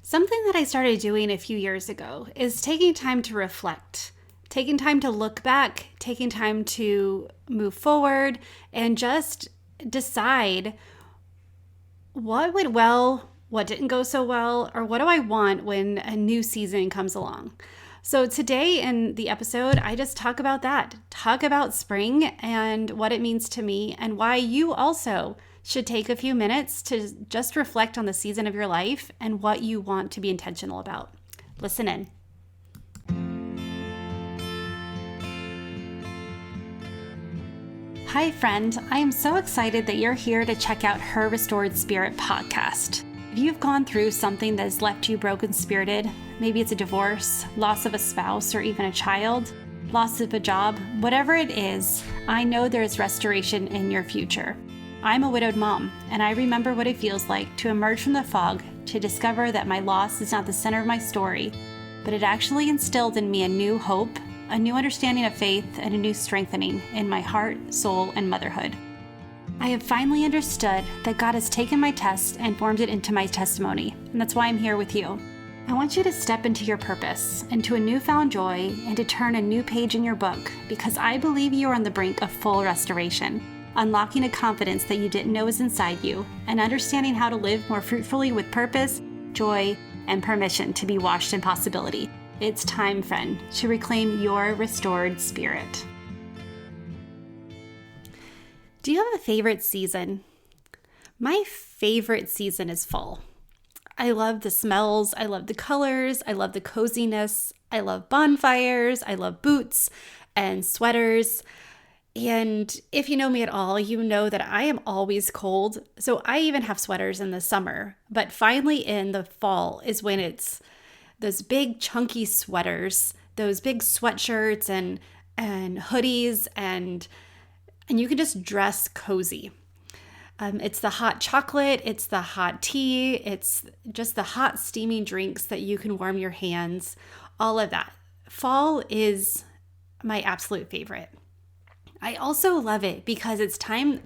Something that I started doing a few years ago is taking time to reflect, taking time to look back, taking time to move forward, and just decide what went well, what didn't go so well, or what do I want when a new season comes along. So today in the episode, I just talk about that, talk about spring and what it means to me and why you also should take a few minutes to just reflect on the season of your life and what you want to be intentional about. Listen in. Hi, friend. I am so excited that you're here to check out Her Restored Spirit podcast. If you've gone through something that has left you broken-spirited, maybe it's a divorce, loss of a spouse, or even a child, loss of a job, whatever it is, I know there is restoration in your future. I'm a widowed mom, and I remember what it feels like to emerge from the fog to discover that my loss is not the center of my story, but it actually instilled in me a new hope, a new understanding of faith, and a new strengthening in my heart, soul, and motherhood. I have finally understood that God has taken my test and formed it into my testimony, and that's why I'm here with you. I want you to step into your purpose, into a newfound joy, and to turn a new page in your book, because I believe you are on the brink of full restoration. Unlocking a confidence that you didn't know was inside you, and understanding how to live more fruitfully with purpose, joy, and permission to be washed in possibility. It's time, friend, to reclaim your restored spirit. Do you have a favorite season? My favorite season is fall. I love the smells, I love the colors, I love the coziness, I love bonfires, I love boots and sweaters. And if you know me at all, you know that I am always cold. So I even have sweaters in the summer. But finally in the fall is when it's those big chunky sweaters, those big sweatshirts and hoodies, and you can just dress cozy. It's the hot chocolate, it's the hot tea, it's just the hot steaming drinks that you can warm your hands, all of that. Fall is my absolute favorite. I also love it because it's time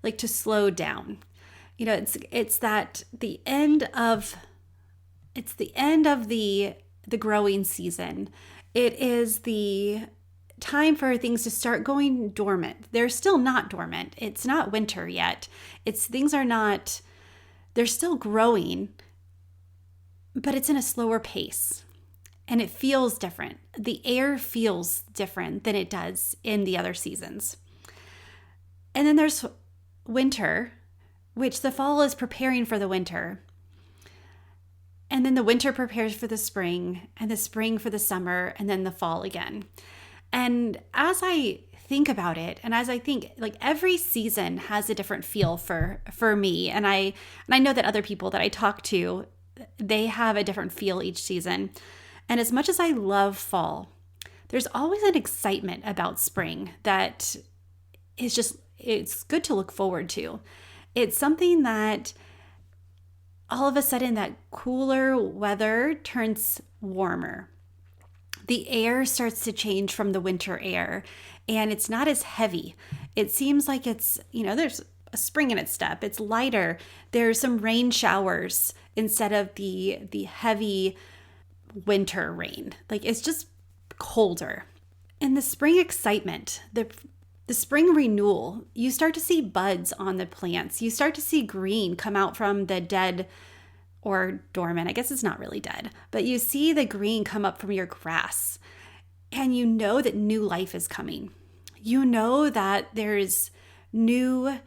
to slow down. You know, it's the end of the growing season. It is the time for things to start going dormant. They're still not dormant. It's not winter yet. They're still growing, but it's in a slower pace. And it feels different. The air feels different than it does in the other seasons. And then there's winter, which the fall is preparing for the winter. And then the winter prepares for the spring, and the spring for the summer, and then the fall again. And as I think about it, and as I think, every season has a different feel for me. And I know that other people that I talk to, they have a different feel each season. And as much as I love fall, there's always an excitement about spring that is it's good to look forward to. It's something that all of a sudden that cooler weather turns warmer. The air starts to change from the winter air, and it's not as heavy. It seems like there's a spring in its step. It's lighter. There's some rain showers instead of the heavy winter rain. It's just colder. In the spring excitement, the spring renewal, you start to see buds on the plants. You start to see green come out from the dead or dormant. I guess it's not really dead, but you see the green come up from your grass, and you know that new life is coming. You know that there's new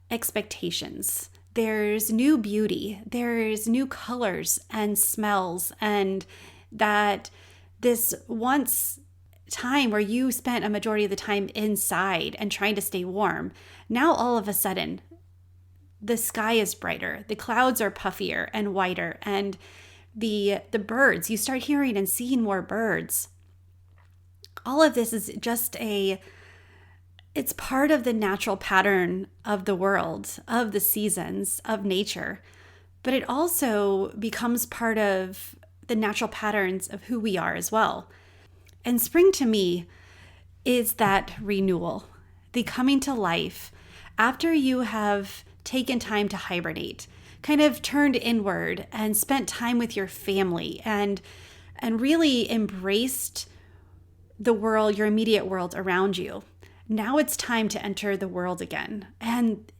expectations. There's new beauty. There's new colors and smells, and that this once time where you spent a majority of the time inside and trying to stay warm, now all of a sudden the sky is brighter, the clouds are puffier and whiter, and the birds, you start hearing and seeing more birds. All of this is it's part of the natural pattern of the world, of the seasons, of nature, but it also becomes part of the natural patterns of who we are as well. And spring to me is that renewal, the coming to life after you have taken time to hibernate. kind of turned inward and spent time with your family and really embraced the world, your immediate world around you. Now it's time to enter the world again. And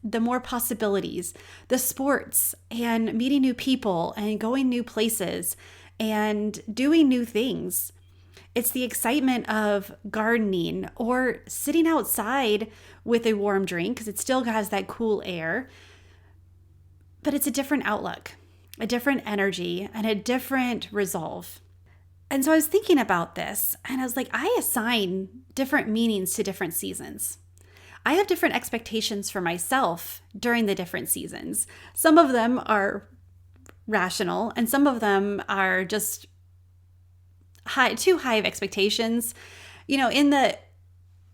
the more possibilities, the sports and meeting new people and going new places and doing new things. It's the excitement of gardening or sitting outside with a warm drink because it still has that cool air. But it's a different outlook, a different energy, and a different resolve. And so I was thinking about this and I was like, I assign different meanings to different seasons. I have different expectations for myself during the different seasons. Some of them are rational and some of them are just too high of expectations. In the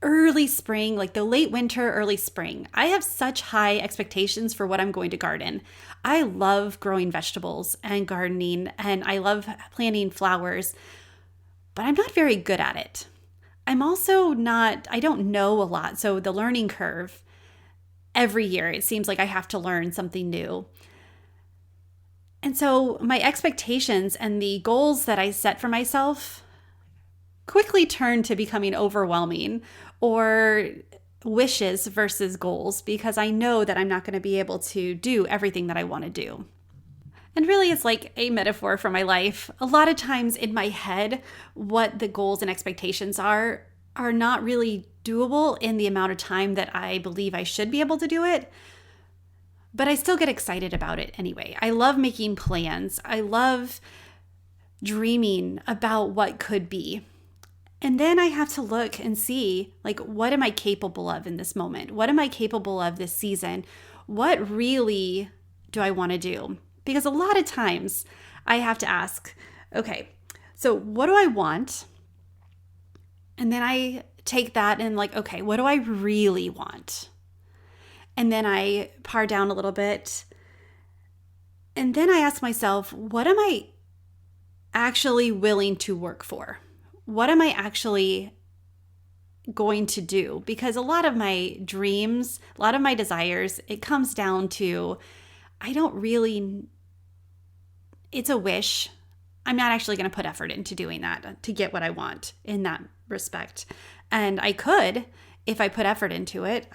early spring, like the late winter, early spring, I have such high expectations for what I'm going to garden. I love growing vegetables and gardening, and I love planting flowers, but I'm not very good at it. I don't know a lot. So the learning curve, every year, it seems like I have to learn something new. And so my expectations and the goals that I set for myself quickly turn to becoming overwhelming or wishes versus goals because I know that I'm not going to be able to do everything that I want to do. And really, it's like a metaphor for my life. A lot of times in my head, what the goals and expectations are not really doable in the amount of time that I believe I should be able to do it. But I still get excited about it anyway. I love making plans. I love dreaming about what could be. And then I have to look and see, like, what am I capable of in this moment? What am I capable of this season? What really do I want to do? Because a lot of times I have to ask, okay, so what do I want? And then I take that and like, okay, what do I really want? And then I pare down a little bit. And then I ask myself, what am I actually willing to work for? What am I actually going to do? Because a lot of my dreams, a lot of my desires, it comes down to, it's a wish. I'm not actually going to put effort into doing that to get what I want in that respect. And I could, if I put effort into it,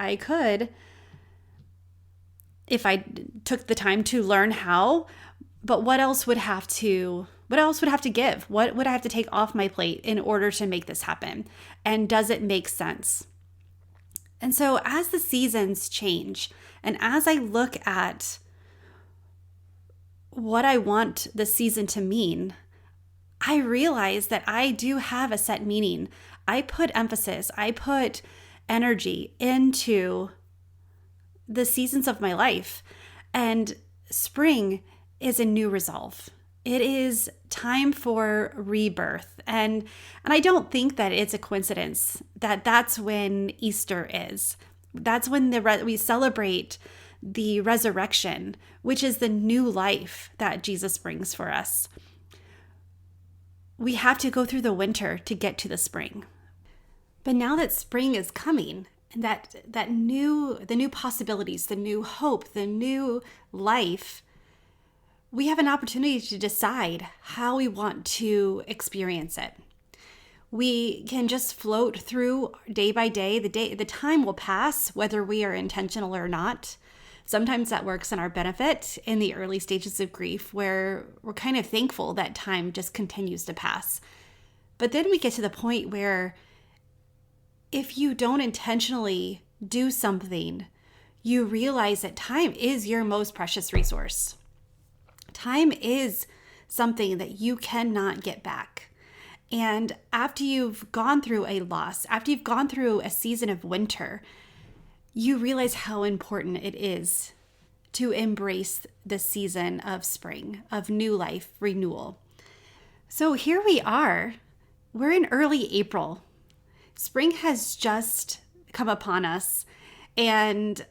if I took the time to learn how, but what else would have to give? What would I have to take off my plate in order to make this happen? And does it make sense? And so as the seasons change, and as I look at what I want the season to mean, I realize that I do have a set meaning. I put emphasis, I put energy into the seasons of my life. And spring is a new resolve. It is time for rebirth. And I don't think that it's a coincidence that that's when Easter is. That's when we celebrate the resurrection, which is the new life that Jesus brings for us. We have to go through the winter to get to the spring. But now that spring is coming, and the new possibilities, the new hope, the new life, we have an opportunity to decide how we want to experience it. We can just float through day by day. The time will pass, whether we are intentional or not. Sometimes that works in our benefit in the early stages of grief, where we're kind of thankful that time just continues to pass. But then we get to the point where if you don't intentionally do something, you realize that time is your most precious resource. Time is something that you cannot get back. And after you've gone through a loss, after you've gone through a season of winter, you realize how important it is to embrace the season of spring, of new life, renewal. So here we are. We're in early April. Spring has just come upon us. And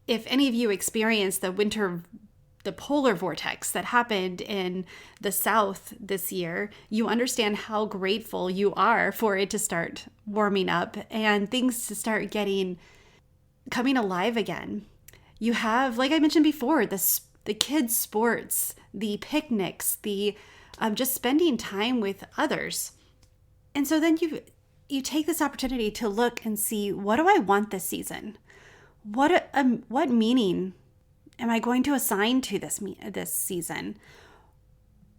if any of you experienced the polar vortex that happened in the South this year, you understand how grateful you are for it to start warming up and things to start coming alive again. You have, like I mentioned before, the kids' sports, the picnics, the just spending time with others. And so then you take this opportunity to look and see, what do I want this season? What meaning am I going to assign to this season?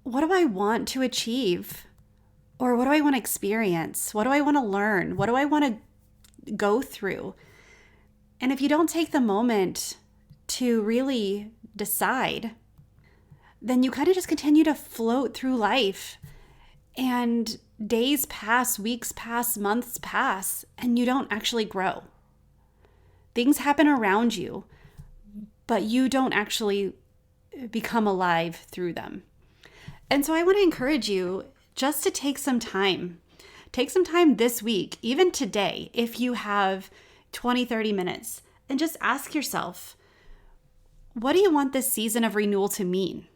What do I want to achieve? Or what do I want to experience? What do I want to learn? What do I want to go through? And if you don't take the moment to really decide, then you kind of just continue to float through life, and days pass, weeks pass, months pass, and you don't actually grow. Things happen around you, but you don't actually become alive through them. And so I want to encourage you just to take some time. Take some time this week, even today, if you have 20, 30 minutes, and just ask yourself, what do you want this season of renewal to mean?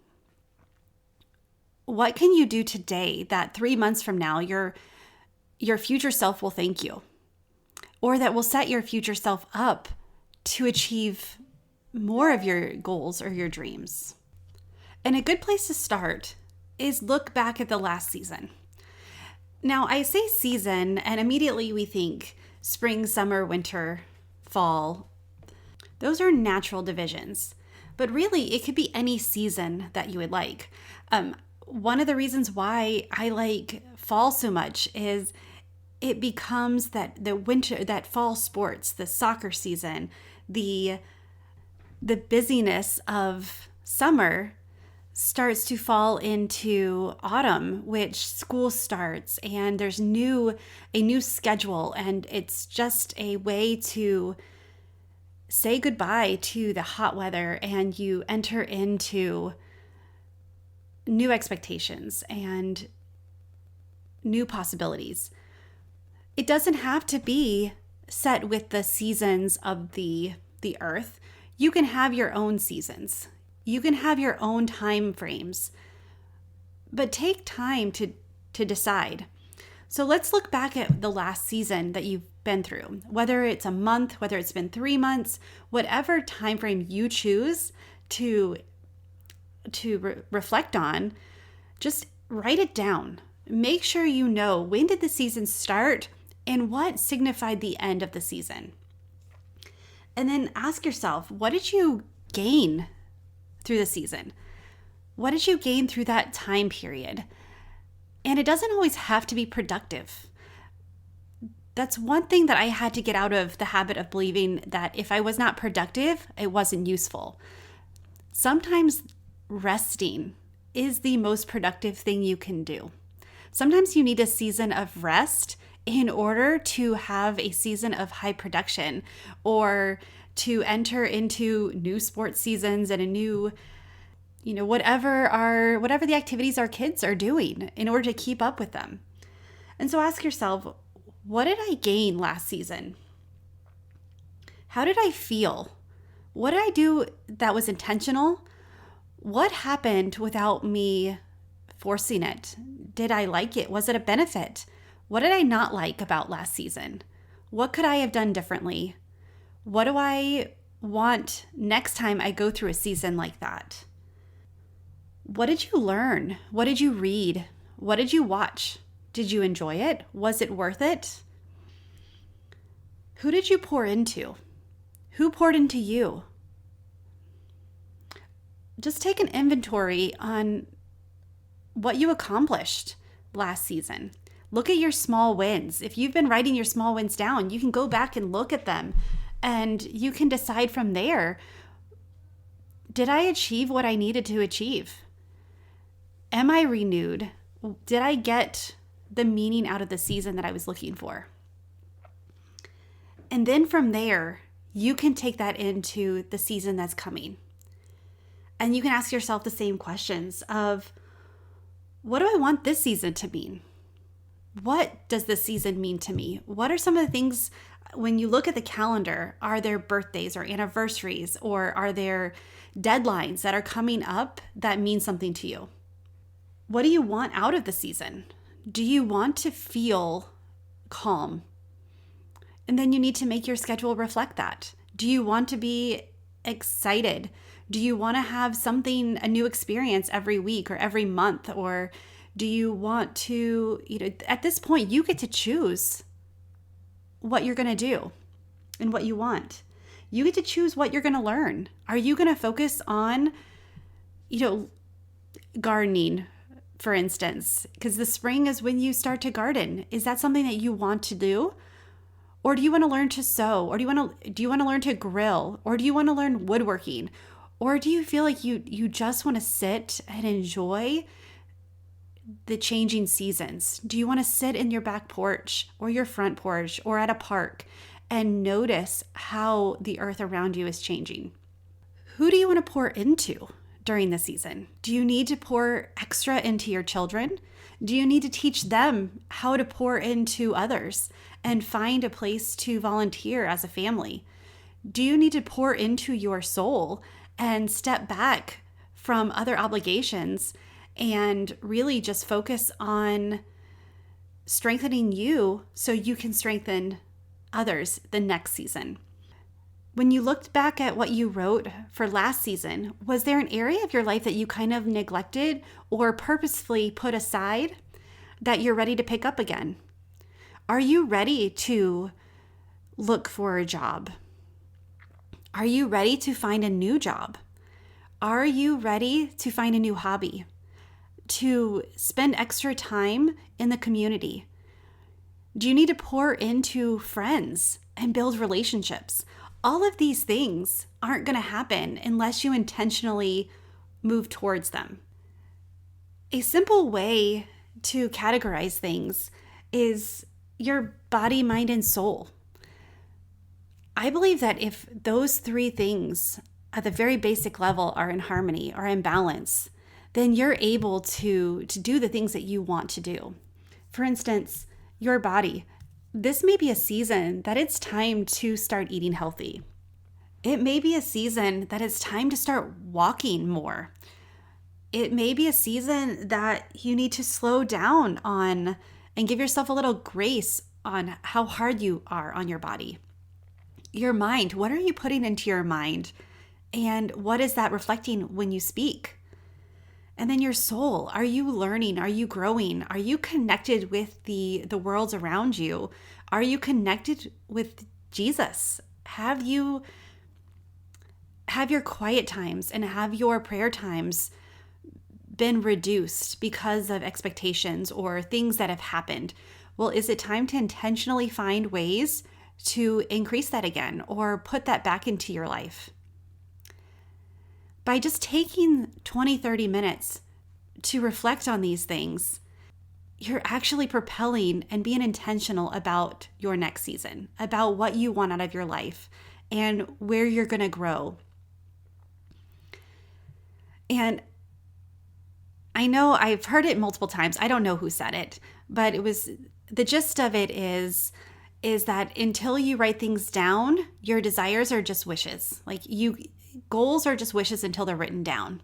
What can you do today that 3 months from now, your future self will thank you? Or that will set your future self up to achieve more of your goals or your dreams? And a good place to start is look back at the last season. Now, I say season, and immediately we think spring, summer, winter, fall. Those are natural divisions. But really, it could be any season that you would like. One of the reasons why I like fall so much is it becomes that fall sports, the soccer season, the busyness of summer starts to fall into autumn, which school starts and there's a new schedule, and it's just a way to say goodbye to the hot weather, and you enter into new expectations and new possibilities. It doesn't have to be set with the seasons of the earth. You can have your own seasons. You can have your own time frames, but take time to decide. So let's look back at the last season that you've been through, whether it's a month, whether it's been 3 months, whatever time frame you choose to reflect on, just write it down. Make sure you know, when did the season start and what signified the end of the season. And then ask yourself, what did you gain through the season? What did you gain through that time period? And it doesn't always have to be productive. That's one thing that I had to get out of the habit of believing, that if I was not productive, it wasn't useful. Sometimes resting is the most productive thing you can do. Sometimes you need a season of rest in order to have a season of high production, or to enter into new sports seasons and a new, whatever the activities our kids are doing in order to keep up with them. And so ask yourself, what did I gain last season? How did I feel? What did I do that was intentional? What happened without me forcing it? Did I like it? Was it a benefit? What did I not like about last season? What could I have done differently? What do I want next time I go through a season like that? What did you learn? What did you read? What did you watch? Did you enjoy it? Was it worth it? Who did you pour into? Who poured into you? Just take an inventory on what you accomplished last season. Look at your small wins. If you've been writing your small wins down, you can go back and look at them, and you can decide from there, did I achieve what I needed to achieve? Am I renewed? Did I get the meaning out of the season that I was looking for? And then from there, you can take that into the season that's coming. And you can ask yourself the same questions of, what do I want this season to mean? What does this season mean to me? What are some of the things, when you look at the calendar, are there birthdays or anniversaries, or are there deadlines that are coming up that mean something to you? What do you want out of the season? Do you want to feel calm? And then you need to make your schedule reflect that. Do you want to be excited? Do you want to have a new experience every week or every month? Or do you want to, at this point, you get to choose what you're going to do and what you want. You get to choose what you're going to learn. Are you going to focus on, gardening, for instance? Because the spring is when you start to garden. Is that something that you want to do? Or do you want to learn to sew? Or do you want to learn to grill? Or do you want to learn woodworking? Or do you feel like you just want to sit and enjoy the changing seasons? Do you want to sit in your back porch or your front porch or at a park and notice how the earth around you is changing? Who do you want to pour into during the season? Do you need to pour extra into your children? Do you need to teach them how to pour into others and find a place to volunteer as a family? Do you need to pour into your soul and step back from other obligations and really just focus on strengthening you so you can strengthen others the next season? When you looked back at what you wrote for last season, was there an area of your life that you kind of neglected or purposefully put aside that you're ready to pick up again? Are you ready to look for a job? Are you ready to find a new job? Are you ready to find a new hobby? To spend extra time in the community? Do you need to pour into friends and build relationships? All of these things aren't going to happen unless you intentionally move towards them. A simple way to categorize things is your body, mind, and soul. I believe that if those three things at the very basic level are in harmony or in balance, then you're able to do the things that you want to do. For instance, your body. This may be a season that it's time to start eating healthy. It may be a season that it's time to start walking more. It may be a season that you need to slow down on and give yourself a little grace on how hard you are on your body. Your mind, what are you putting into your mind? And what is that reflecting when you speak? And then your soul, are you learning? Are you growing? Are you connected with the worlds around you? Are you connected with Jesus? Have your quiet times and have your prayer times been reduced because of expectations or things that have happened? Well, is it time to intentionally find ways to increase that again or put that back into your life? By just taking 20, 30 minutes to reflect on these things, you're actually propelling and being intentional about your next season, about what you want out of your life and where you're going to grow. And I know I've heard it multiple times. I don't know who said it, but the gist of it is that until you write things down, your desires are just wishes. Goals are just wishes until they're written down.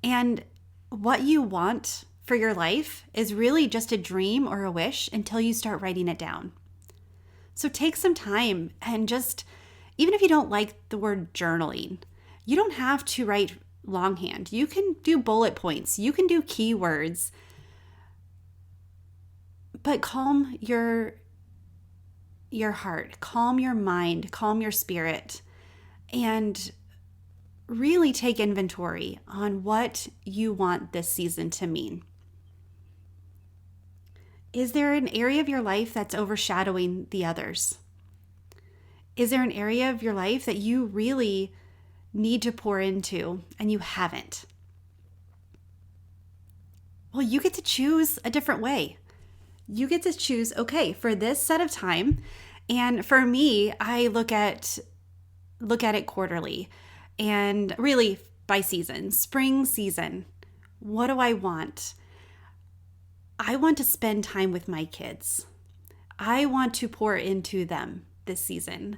And what you want for your life is really just a dream or a wish until you start writing it down. So take some time and just, even if you don't like the word journaling, you don't have to write longhand. You can do bullet points. You can do keywords. But calm your heart, calm your mind, calm your spirit, and really take inventory on what you want this season to mean. Is there an area of your life that's overshadowing the others? Is there an area of your life that you really need to pour into and you haven't? Well, you get to choose a different way. You get to choose, okay, for this set of time, and for me, I look at it quarterly and really by season. Spring season, what do I want? I want to spend time with my kids. I want to pour into them this season.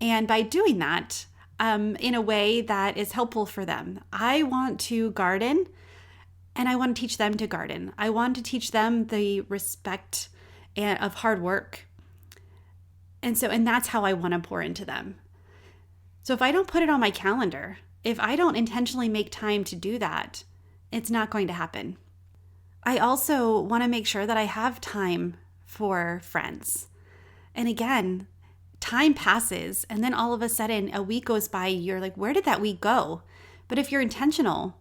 And by doing that, in a way that is helpful for them, I want to garden and I want to teach them to garden. I want to teach them the respect of hard work. And that's how I want to pour into them. So if I don't put it on my calendar, if I don't intentionally make time to do that, it's not going to happen. I also want to make sure that I have time for friends. And again, time passes, and then all of a sudden a week goes by, you're like, where did that week go? But if you're intentional,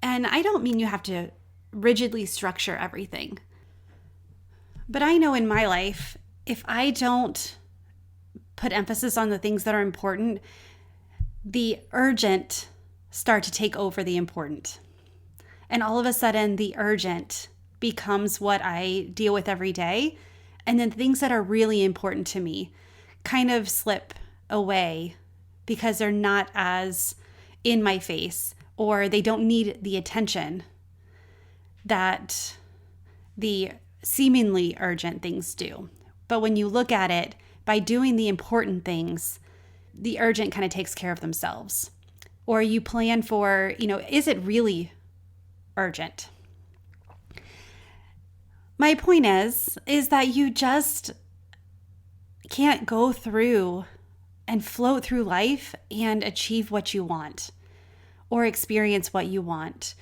and I don't mean you have to rigidly structure everything, but I know in my life, if I don't put emphasis on the things that are important, the urgent start to take over the important. And all of a sudden, the urgent becomes what I deal with every day. And then things that are really important to me kind of slip away because they're not as in my face, or they don't need the attention that the seemingly urgent things do. But when you look at it, by doing the important things, the urgent kind of takes care of themselves. Or you plan for, is it really urgent? My point is that you just can't go through and float through life and achieve what you want, or experience what you want,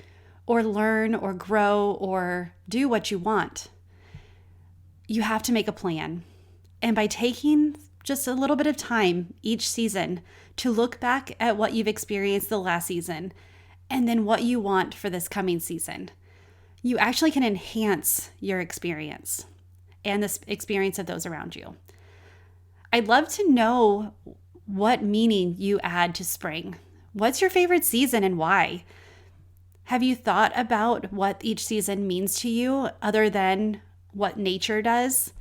or learn or grow or do what you want. You have to make a plan. And by taking just a little bit of time each season to look back at what you've experienced the last season and then what you want for this coming season, you actually can enhance your experience and the experience of those around you. I'd love to know what meaning you add to spring. What's your favorite season and why? Have you thought about what each season means to you other than what nature does?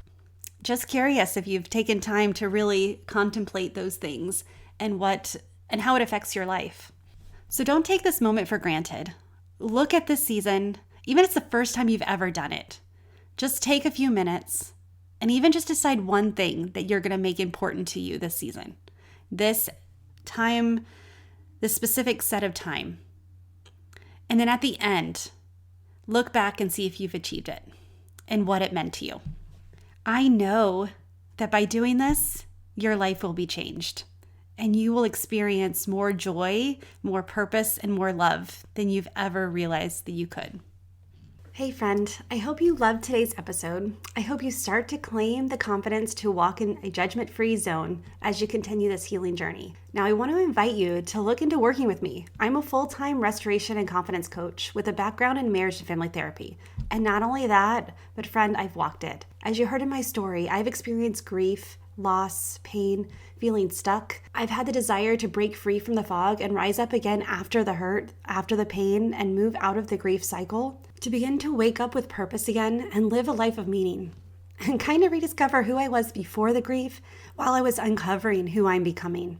Just curious if you've taken time to really contemplate those things and how it affects your life. So don't take this moment for granted. Look at this season, even if it's the first time you've ever done it. Just take a few minutes and even just decide one thing that you're going to make important to you this season. This time, this specific set of time. And then at the end, look back and see if you've achieved it and what it meant to you. I know that by doing this, your life will be changed and you will experience more joy, more purpose, and more love than you've ever realized that you could. Hey friend, I hope you loved today's episode. I hope you start to claim the confidence to walk in a judgment-free zone as you continue this healing journey. Now, I want to invite you to look into working with me. I'm a full-time restoration and confidence coach with a background in marriage and family therapy. And not only that, but friend, I've walked it. As you heard in my story, I've experienced grief, loss, pain, feeling stuck. I've had the desire to break free from the fog and rise up again after the hurt, after the pain, and move out of the grief cycle, to begin to wake up with purpose again and live a life of meaning, and kind of rediscover who I was before the grief while I was uncovering who I'm becoming.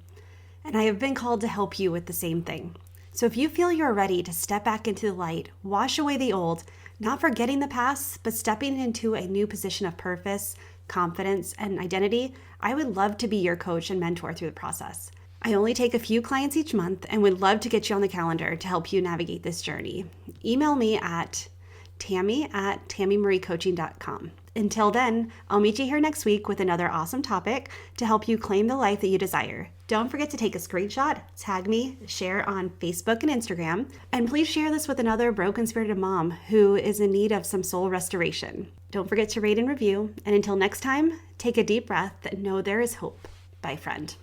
And I have been called to help you with the same thing. So if you feel you're ready to step back into the light, wash away the old, not forgetting the past, but stepping into a new position of purpose, confidence, and identity, I would love to be your coach and mentor through the process. I only take a few clients each month and would love to get you on the calendar to help you navigate this journey. Email me at tammy@tammymurraycoaching.com. Until then, I'll meet you here next week with another awesome topic to help you claim the life that you desire. Don't forget to take a screenshot, tag me, share on Facebook and Instagram, and please share this with another broken-spirited mom who is in need of some soul restoration. Don't forget to rate and review, and until next time, take a deep breath and know there is hope. Bye, friend.